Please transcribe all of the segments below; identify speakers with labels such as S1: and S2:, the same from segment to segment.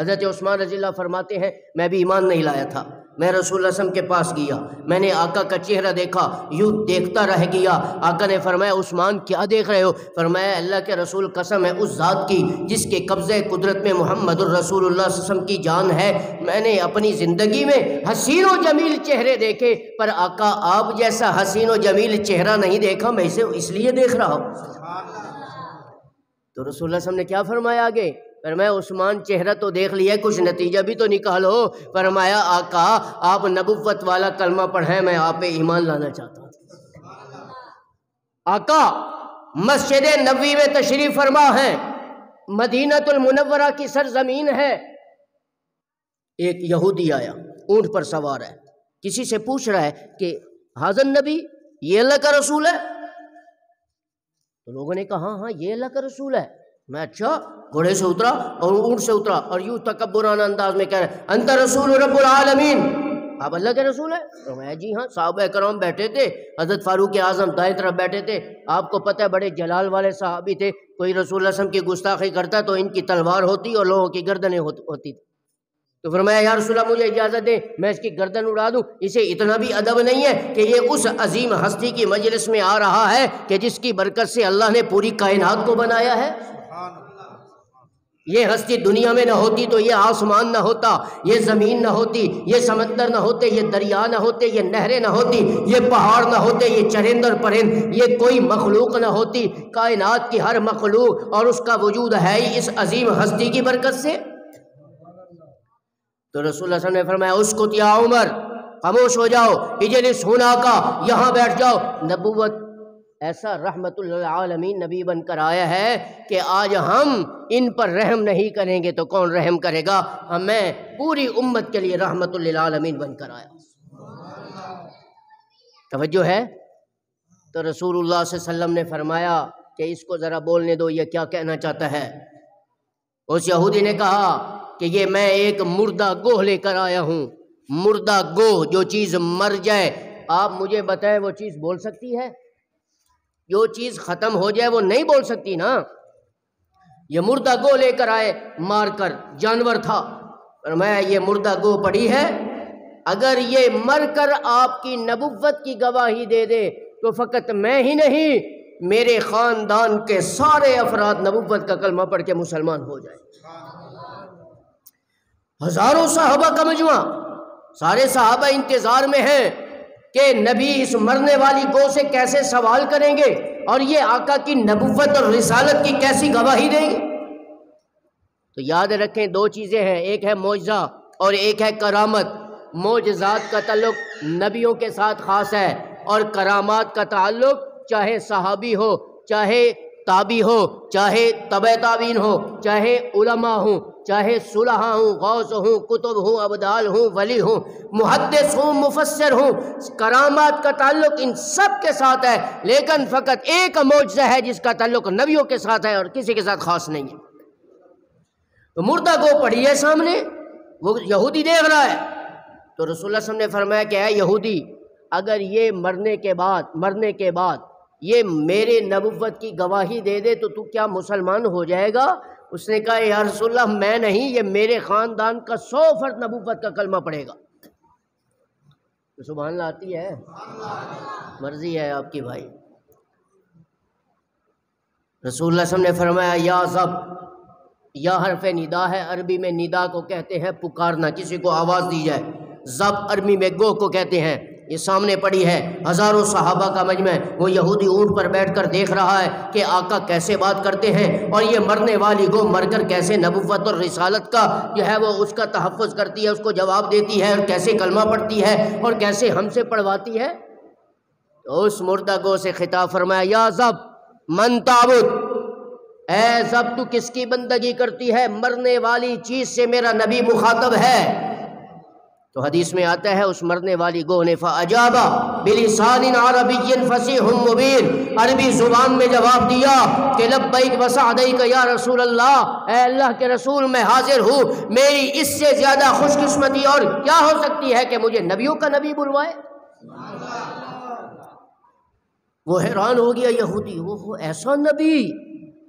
S1: حضرت عثمان رضی اللہ فرماتے ہیں میں بھی ایمان نہیں لایا تھا، میں رسول اللہ صلی اللہ علیہ وسلم کے پاس گیا، میں نے آقا کا چہرہ دیکھا، یوں دیکھتا رہ گیا۔ آقا نے فرمایا عثمان کیا دیکھ رہے ہو؟ فرمایا اللہ کے رسول قسم ہے اس ذات کی جس کے قبضہ قدرت میں محمد الرسول اللہ صلی اللہ علیہ وسلم کی جان ہے، میں نے اپنی زندگی میں حسین و جمیل چہرے دیکھے پر آقا آپ جیسا حسین و جمیل چہرہ نہیں دیکھا، میں اسے اس لیے دیکھ رہا ہوں۔ تو رسول اللہ صلی اللہ علیہ وسلم نے کیا فرمایا آگے؟ فرمایا عثمان چہرہ تو دیکھ لیا، کچھ نتیجہ بھی تو نکالو۔ فرمایا آقا آپ نبوت والا کلمہ پڑھیں، میں آپ پہ ایمان لانا چاہتا ہوں۔ آقا مسجد نبوی میں تشریف فرما ہے، مدینہ المنورہ کی سرزمین ہے۔ ایک یہودی آیا، اونٹ پر سوار ہے، کسی سے پوچھ رہا ہے کہ حاضر نبی یہ اللہ کا رسول ہے؟ تو لوگوں نے کہا ہاں یہ اللہ کا رسول ہے۔ میں اچھا، گھوڑے سے اترا اور اونٹ سے اترا اور یوں تکبرانہ انداز میں کہہ رہے انت رسول رب العالمین، آپ اللہ کے رسول ہیں؟ تو میں جی ہاں۔ صحابہ کرام بیٹھے تھے، حضرت فاروق اعظم دائیں طرف بیٹھے تھے، آپ کو پتہ ہے بڑے جلال والے صحابی تھے، کوئی رسول اللہ صلی اللہ علیہ وسلم کی گستاخی کرتا تو ان کی تلوار ہوتی اور لوگوں کی گردنیں ہوتی۔ تو فرمایا یا رسول اللہ مجھے اجازت دیں میں اس کی گردن اڑا دوں۔ اسے اتنا بھی ادب نہیں ہے کہ یہ اس عظیم ہستی کی مجلس میں آ رہا ہے کہ جس کی برکت سے اللہ نے پوری کائنات کو بنایا ہے۔ یہ ہستی دنیا میں نہ ہوتی تو یہ آسمان نہ ہوتا، یہ زمین نہ ہوتی، یہ سمندر نہ ہوتے، یہ دریا نہ ہوتے، یہ نہریں نہ ہوتی، یہ پہاڑ نہ ہوتے، یہ چرند اور پرند، یہ کوئی مخلوق نہ ہوتی۔ کائنات کی ہر مخلوق اور اس کا وجود ہے ہی اس عظیم ہستی کی برکت سے۔ تو رسول اللہ صلی اللہ علیہ وسلم نے فرمایا اسکت یا عمر، خاموش ہو جاؤ، اجلس ہناکا، یہاں بیٹھ جاؤ۔ نبوت ایسا رحمت للعالمین نبی بن کر آیا ہے کہ آج ہم ان پر رحم نہیں کریں گے تو کون رحم کرے گا؟ میں پوری امت کے لیے رحمت للعالمین بن کر آیا۔ توجہ ہے؟ تو رسول اللہ صلی اللہ علیہ وسلم نے فرمایا کہ اس کو ذرا بولنے دو، یہ کیا کہنا چاہتا ہے؟ اس یہودی نے کہا کہ یہ میں ایک مردہ گوہ لے کر آیا ہوں۔ مردہ گوہ، جو چیز مر جائے، آپ مجھے بتائیں وہ چیز بول سکتی ہے؟ جو چیز ختم ہو جائے وہ نہیں بول سکتی نا۔ یہ مردہ گوہ لے کر آئے، مار کر، جانور تھا۔ فرمایا یہ مردہ گوہ پڑی ہے، اگر یہ مر کر آپ کی نبوت کی گواہی دے دے تو فقط میں ہی نہیں، میرے خاندان کے سارے افراد نبوت کا کلمہ پڑھ کے مسلمان ہو جائیں۔ ہزاروں صحابہ کا مجموعہ، سارے صحابہ انتظار میں ہیں کہ نبی اس مرنے والی گو سے کیسے سوال کریں گے اور یہ آقا کی نبوت اور رسالت کی کیسی گواہی دیں گے۔ تو یاد رکھیں دو چیزیں ہیں، ایک ہے معجزہ اور ایک ہے کرامت۔ معجزات کا تعلق نبیوں کے ساتھ خاص ہے اور کرامات کا تعلق چاہے صحابی ہو، چاہے تابعی ہو، چاہے تبع تابعین ہو، چاہے علماء ہوں، چاہے صلحاء ہوں، غوث ہوں، کتب ہوں، ابدال ہوں، ولی ہوں، محدث ہوں، مفسر ہوں، کرامات کا تعلق ان سب کے ساتھ ہے، لیکن فقط ایک معجزہ ہے جس کا تعلق نبیوں کے ساتھ ہے اور کسی کے ساتھ خاص نہیں ہے۔ تو مردہ گو پڑی ہے سامنے، وہ یہودی دیکھ رہا ہے، تو رسول اللہ صلی اللہ علیہ وسلم نے فرمایا کہ اے یہودی، اگر یہ مرنے کے بعد یہ میرے نبوت کی گواہی دے دے تو کیا مسلمان ہو جائے گا؟ اس نے کہا یا رسول اللہ میں نہیں، یہ میرے خاندان کا 100 فرد نبوت کا کلمہ پڑھے گا۔ تو سبحان اللہ آتی ہے، مرضی ہے آپ کی بھائی۔ رسول اللہ صلی اللہ علیہ وسلم نے فرمایا یا ضب، یا حرف ندا ہے، عربی میں ندا کو کہتے ہیں پکارنا، کسی کو آواز دی جائے۔ ضب عربی میں گوہ کو کہتے ہیں۔ یہ سامنے پڑی ہے، ہزاروں صحابہ کا مجمع، وہ یہودی اونٹ پر بیٹھ کر دیکھ رہا ہے کہ آقا کیسے بات کرتے ہیں اور یہ مرنے والی گو مر کر کیسے نبوت اور رسالت کا جو ہے وہ اس کا تحفظ کرتی ہے، اس کو جواب دیتی ہے، اور کیسے کلمہ پڑھتی ہے اور کیسے ہم سے پڑھواتی ہے۔ تو اس مردہ گو سے خطاب فرمایا یا ضب من تعبد، اے ضب تو کس کی بندگی کرتی ہے؟ مرنے والی چیز سے میرا نبی مخاطب ہے۔ تو حدیث میں آتا ہے اس مرنے والی گوہ نے فاجابا بلسان عربی فصیح مبین، عربی زبان میں جواب دیا کہ لبیک وسعدیک یا رسول اللہ، اے اللہ کے رسول میں حاضر ہوں، میری اس سے زیادہ خوش قسمتی اور کیا ہو سکتی ہے کہ مجھے نبیوں کا نبی بلوائے۔ وہ حیران ہو گیا یہودی، وہ ایسا نبی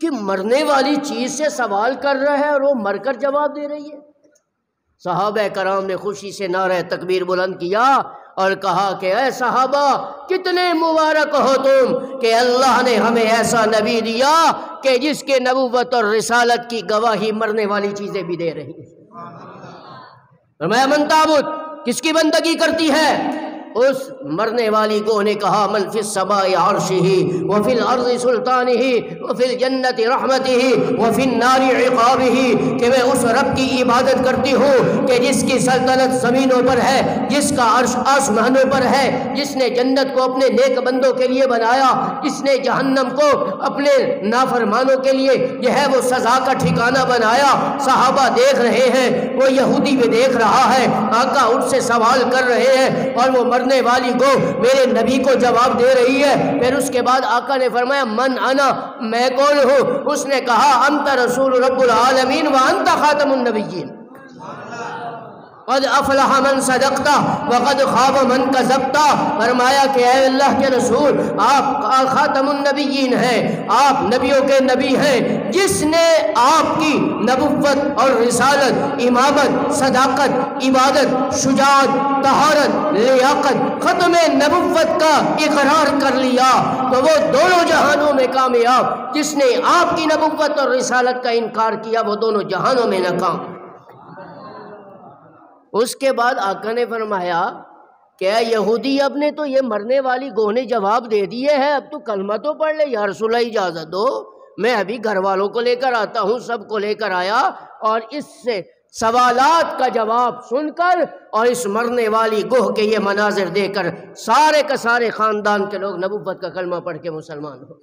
S1: کہ مرنے والی چیز سے سوال کر رہا ہے اور وہ مر کر جواب دے رہی ہے۔ صحابہ کرام نے خوشی سے نعرہ تکبیر بلند کیا اور کہا کہ اے صحابہ کتنے مبارک ہو تم کہ اللہ نے ہمیں ایسا نبی دیا کہ جس کے نبوت اور رسالت کی گواہی مرنے والی چیزیں بھی دے رہی ہیں۔ فرمایا من تعبد، کس کی بندگی کرتی ہے؟ اس مرنے والی گوہ نے کہا من فی السماء عرشہ وفی الارض سلطانہ وفی الجنت رحمتہ وفی النار عقابہ، کہ میں اس رب کی عبادت کرتی ہوں کہ جس کی سلطنت زمینوں پر ہے، جس کا عرش آسمانوں پر ہے، جس نے جنت کو اپنے نیک بندوں کے لیے بنایا، جس نے جہنم کو اپنے نافرمانوں کے لیے جو ہے وہ سزا کا ٹھکانہ بنایا۔ صحابہ دیکھ رہے ہیں، وہ یہودی بھی دیکھ رہا ہے، آقا ان سے سوال کر رہے ہیں اور وہ مرنے والی گو میرے نبی کو جواب دے رہی ہے۔ پھر اس کے بعد آقا نے فرمایا من انا، میں کون ہوں؟ اس نے کہا انت رسول رب العالمین وانت خاتم النبیین، قد افلح من صدقتا وقد خاب من کذبتا۔ فرمایا کہ اے اللہ کے رسول آپ خاتم النبیین ہیں، آپ نبیوں کے نبی ہیں، جس نے آپ کی نبوت اور رسالت، امامت، صداقت، عبادت، شجاعت، طہارت، لیاقت، ختم نبوت کا اقرار کر لیا تو وہ دونوں جہانوں میں کامیاب، جس نے آپ کی نبوت اور رسالت کا انکار کیا وہ دونوں جہانوں میں ناکام۔ اس کے بعد آقا نے فرمایا کہ اے یہودی اب نے تو یہ مرنے والی گوہ نے جواب دے دیے ہے، اب تو کلمہ تو پڑھ لے، یا رسول اللہ اجازت دو میں ابھی گھر والوں کو لے کر آتا ہوں۔ سب کو لے کر آیا اور اس سے سوالات کا جواب سن کر اور اس مرنے والی گوہ کے یہ مناظر دے کر سارے کے سارے خاندان کے لوگ نبوت کا کلمہ پڑھ کے مسلمان ہو۔